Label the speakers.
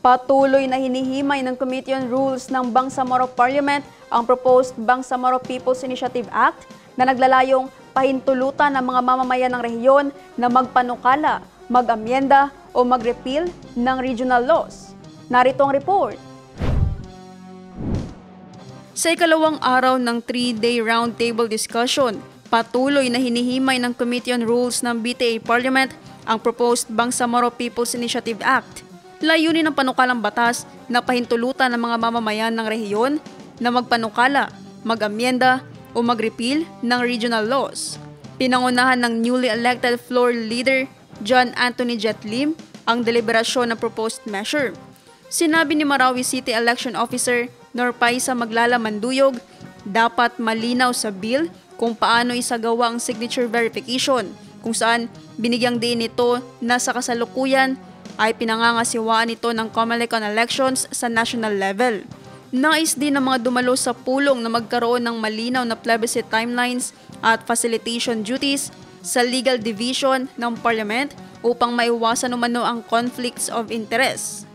Speaker 1: Patuloy na hinihimay ng Committee on Rules ng Bangsamoro Parliament ang proposed Bangsamoro People's Initiative Act na naglalayong pahintulutan ng mga mamamayan ng rehiyon na magpanukala, mag-amyenda o mag-repeal ng regional laws. Narito ang report. Sa ikalawang araw ng 3-day roundtable discussion, patuloy na hinihimay ng Committee on Rules ng BTA Parliament ang proposed Bangsamoro People's Initiative Act. Layunin ng panukalang batas na pahintulutan ng mga mamamayan ng rehiyon na magpanukala, mag-amyenda o mag-repeal ng regional laws. Pinangunahan ng newly elected floor leader John Anthony Jetlim ang deliberasyon ng proposed measure. Sinabi ni Marawi City Election Officer Norpaisa Maglala Manduyog, dapat malinaw sa bill kung paano isagawa ang signature verification, kung saan binigyang diin nito na sa kasalukuyan ay pinangangasiwaan ito ng COMELEC on elections sa national level. Nais din ng mga dumalo sa pulong na magkaroon ng malinaw na plebiscite timelines at facilitation duties sa legal division ng Parliament upang maiwasan umano ang conflicts of interest.